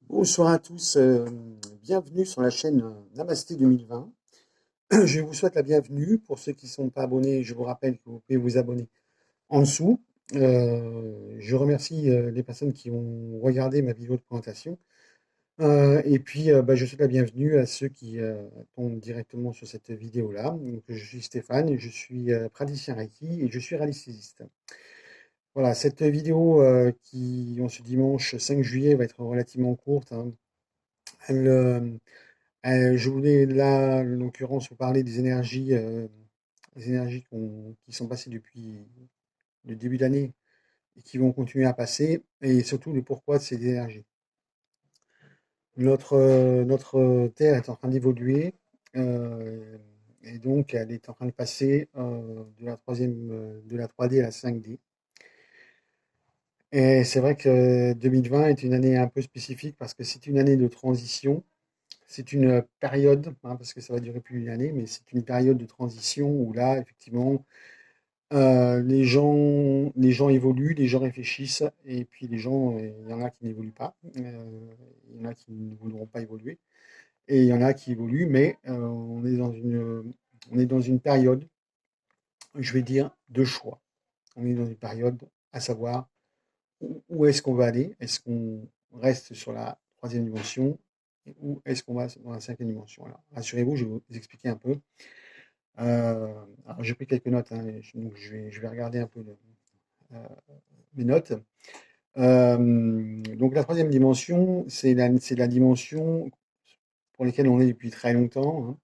Bonsoir à tous, bienvenue sur la chaîne Namasté 2020. Je vous souhaite la bienvenue. Pour ceux qui ne sont pas abonnés, je vous rappelle que vous pouvez vous abonner en dessous. Je remercie les personnes qui ont regardé ma vidéo de présentation. Et puis, je souhaite la bienvenue à ceux qui tombent directement sur cette vidéo-là. Donc, je suis Stéphane, je suis praticien Reiki et je suis radiesthésiste. Voilà, cette vidéo qui, en ce dimanche 5 juillet, va être relativement courte, hein. Elle, je voulais là, en l'occurrence, vous parler des énergies qui sont passées depuis le début d'année et qui vont continuer à passer, et surtout le pourquoi de ces énergies. Notre Terre est en train d'évoluer, et donc elle est en train de passer de la 3D à la 5D. Et c'est vrai que 2020 est une année un peu spécifique parce que c'est une année de transition. C'est une période, hein, parce que ça va durer plus d'une année, mais c'est une période de transition où là, effectivement, les gens évoluent, les gens réfléchissent, et puis les gens, il y en a qui n'évoluent pas, il y en a qui ne voudront pas évoluer, et il y en a qui évoluent, mais on est dans une période, je vais dire, de choix. On est dans une période à savoir où est-ce qu'on va aller? Est-ce qu'on reste sur la troisième dimension ou est-ce qu'on va dans la cinquième dimension? Alors, rassurez-vous, je vais vous expliquer un peu. Alors, j'ai pris quelques notes, hein, donc je vais regarder un peu euh, mes notes. Donc, la troisième dimension, c'est la dimension pour laquelle on est depuis très longtemps,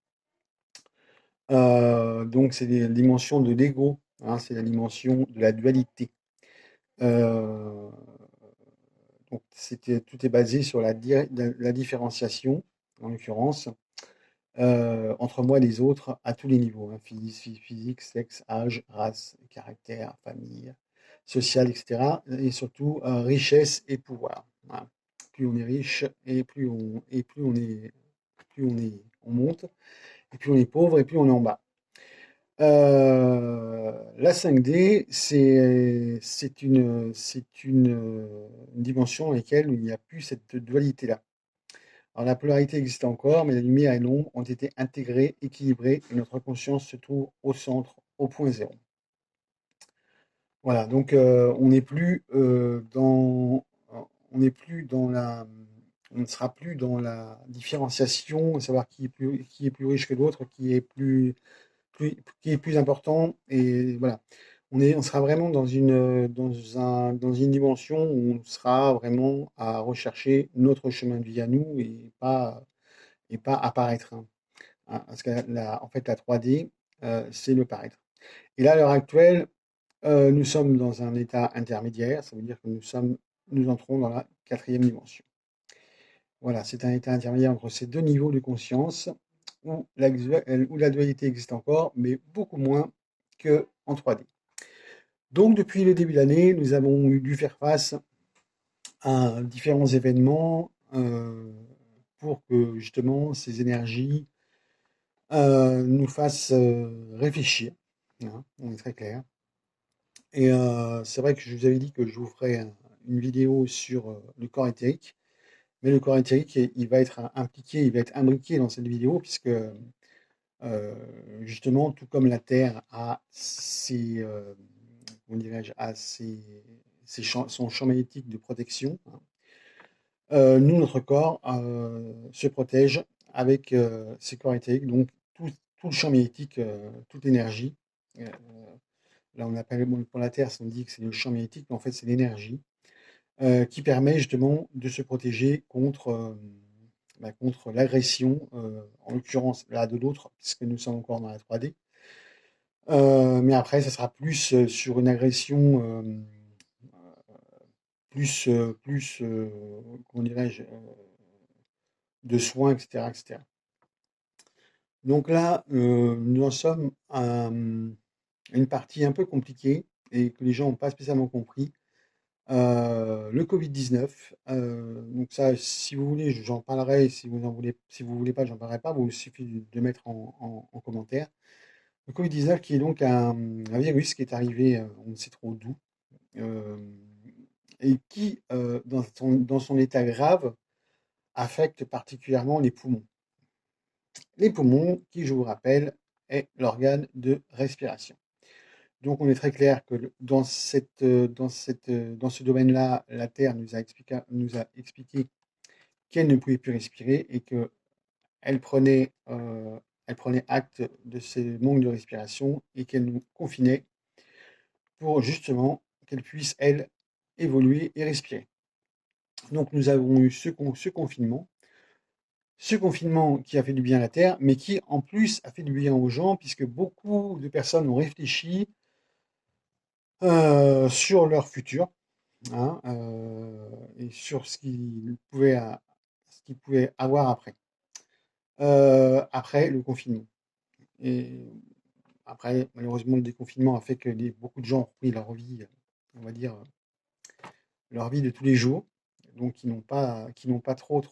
hein. Donc, c'est la dimension de l'ego, hein, c'est la dimension de la dualité. Euh, Donc, tout est basé sur la différenciation, en l'occurrence, entre moi et les autres à tous les niveaux, hein, physique, sexe, âge, race, caractère, famille, social, etc. Et surtout, richesse et pouvoir. Voilà. Plus on est riche et on monte, et plus on est pauvre et plus on est en bas. La 5D, une dimension dans laquelle il n'y a plus cette dualité-là. Alors la polarité existe encore, mais la lumière et l'ombre ont été intégrées, équilibrées, et notre conscience se trouve au centre, au point zéro. Voilà, donc on n'est plus dans on ne sera plus dans la différenciation, savoir qui est plus riche que l'autre, qui est plus important. Et voilà, on sera vraiment dans une dimension où on sera vraiment à rechercher notre chemin de vie à nous et pas apparaître, hein. Hein, parce que en fait, la 3D, c'est le paraître. Et là, à l'heure actuelle, nous sommes dans un état intermédiaire, ça veut dire que nous entrons dans la quatrième dimension. Voilà, c'est un état intermédiaire entre ces deux niveaux de conscience où la dualité existe encore, mais beaucoup moins qu'en 3D. Donc, depuis le début de l'année, nous avons dû faire face à différents événements pour que justement ces énergies nous fassent réfléchir, hein, on est très clair. Et c'est vrai que je vous avais dit que je vous ferais une vidéo sur le corps éthérique, mais le corps éthérique, il va être impliqué, il va être imbriqué dans cette vidéo, puisque justement, tout comme la Terre a comment dirais-je, son champ magnétique de protection, hein, nous, notre corps se protège avec ses corps éthériques, donc tout le champ magnétique, toute l'énergie. euh, Là, on appelle, bon, pour la Terre, on dit que c'est le champ magnétique, mais en fait, c'est l'énergie qui permet justement de se protéger contre l'agression, en l'occurrence là de l'autre, puisque nous sommes encore dans la 3D. Mais après, ça sera plus sur une agression comment dirais-je, de soins, etc., etc. Donc là, nous en sommes à une partie un peu compliquée et que les gens n'ont pas spécialement compris. Le Covid-19, donc ça, si vous voulez, j'en parlerai. Si vous voulez pas, j'en parlerai pas. Il suffit de mettre en commentaire. Le Covid-19, qui est donc un virus qui est arrivé, on ne sait trop d'où, euh, et qui, dans son état grave, affecte particulièrement les poumons. Les poumons, qui, je vous rappelle, est l'organe de respiration. Donc, on est très clair que dans ce domaine-là, la Terre nous a expliqué qu'elle ne pouvait plus respirer et qu'elle prenait acte de ces manques de respiration et qu'elle nous confinait pour justement qu'elle puisse, elle, évoluer et respirer. Donc, nous avons eu ce confinement qui a fait du bien à la Terre, mais qui en plus a fait du bien aux gens, puisque beaucoup de personnes ont réfléchi sur leur futur, hein, et sur ce qu'ils pouvaient avoir après le confinement. Et après, malheureusement, le déconfinement a fait que beaucoup de gens ont repris leur vie, on va dire, leur vie de tous les jours, donc qui n'ont pas trop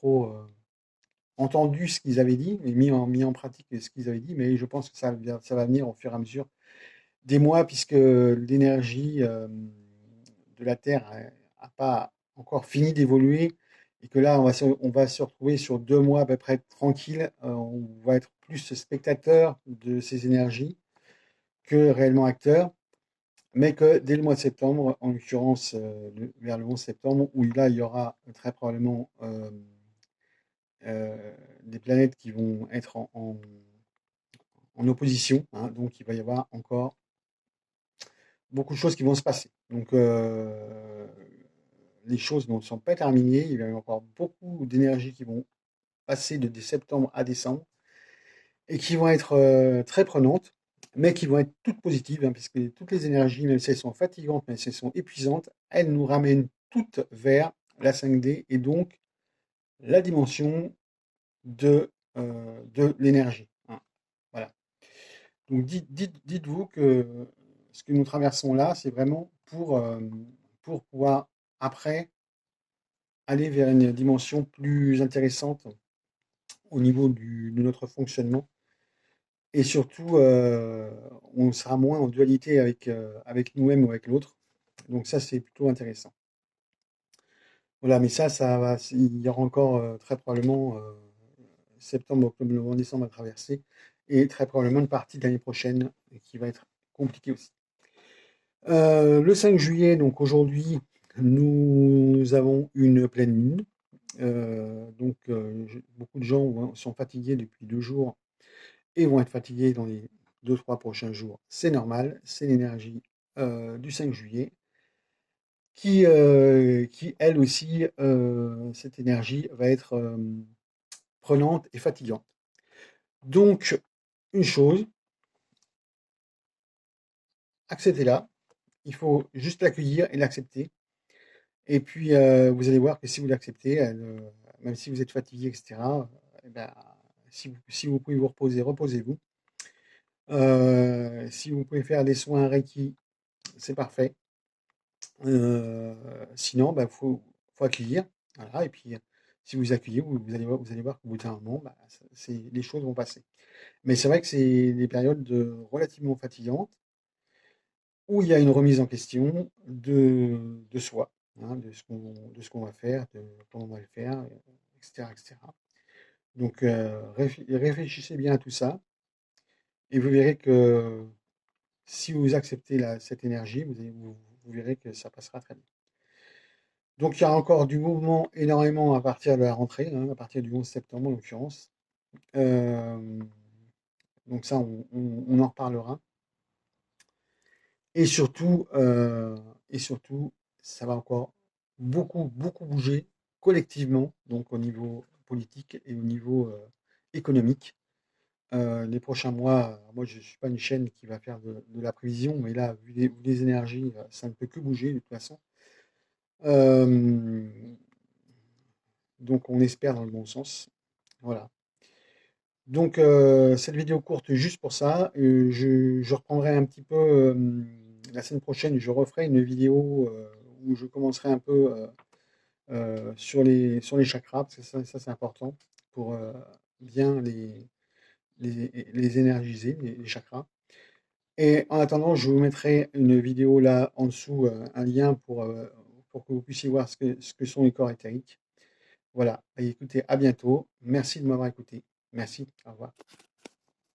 entendu ce qu'ils avaient dit et mis en pratique ce qu'ils avaient dit, mais je pense que ça va venir au fur et à mesure des mois, puisque l'énergie de la Terre n'a pas encore fini d'évoluer et que là, on va se retrouver sur 2 mois à peu près tranquille. On va être plus spectateur de ces énergies que réellement acteur, mais que dès le mois de septembre, en l'occurrence vers le 11 septembre, où là, il y aura très probablement des planètes qui vont être en opposition, hein, donc il va y avoir encore beaucoup de choses qui vont se passer. Donc les choses ne sont pas terminées, il y a encore beaucoup d'énergie qui vont passer de septembre à décembre et qui vont être très prenantes, mais qui vont être toutes positives, hein, puisque toutes les énergies, même si elles sont fatigantes, même si elles sont épuisantes, elles nous ramènent toutes vers la 5D et donc la dimension de l'énergie, hein. Voilà. Donc dites-vous que ce que nous traversons là, c'est vraiment pour pouvoir après aller vers une dimension plus intéressante au niveau de notre fonctionnement. Et surtout, on sera moins en dualité avec nous-mêmes ou avec l'autre. Donc ça, c'est plutôt intéressant. Voilà, mais il y aura encore très probablement septembre, octobre, novembre, décembre à traverser, et très probablement une partie de l'année prochaine qui va être compliquée aussi. Le 5 juillet, donc aujourd'hui, nous avons une pleine lune. Donc beaucoup de gens sont fatigués depuis 2 jours et vont être fatigués dans les 2, 3 prochains jours. C'est normal, c'est l'énergie du 5 juillet qui elle aussi, cette énergie va être prenante et fatigante. Donc, une chose, acceptez-la. Il faut juste l'accueillir et l'accepter. Et puis, vous allez voir que si vous l'acceptez, même si vous êtes fatigué, etc., eh ben, si vous pouvez vous reposer, reposez-vous. Si vous pouvez faire des soins Reiki, c'est parfait. Sinon, bah, faut accueillir. Voilà, et puis, si vous accueillez, vous allez voir qu'au bout d'un moment, bah, les choses vont passer. Mais c'est vrai que c'est des périodes relativement fatigantes où il y a une remise en question de soi, hein, de ce qu'on va faire, de comment on va le faire, etc., etc. Donc, réfléchissez bien à tout ça et vous verrez que si vous acceptez cette énergie, vous verrez que ça passera très bien. Donc, il y a encore du mouvement énormément à partir de la rentrée, hein, à partir du 11 septembre en l'occurrence. Euh, donc ça, on en reparlera. Et surtout, euh, et surtout, ça va encore beaucoup bouger collectivement, donc au niveau politique et au niveau économique. Les prochains mois, moi je ne suis pas une chaîne qui va faire de la prévision, mais là, vu les énergies, ça ne peut que bouger de toute façon. Euh, donc on espère dans le bon sens. Voilà. Donc cette vidéo courte juste pour ça. Je reprendrai un petit peu la semaine prochaine, je referai une vidéo où je commencerai un peu sur les chakras, parce que ça c'est important pour bien les énergiser, les chakras. Et en attendant, je vous mettrai une vidéo là en dessous, un lien pour que vous puissiez voir ce que sont les corps éthériques. Voilà. Et écoutez, à bientôt. Merci de m'avoir écouté. Merci. Au revoir.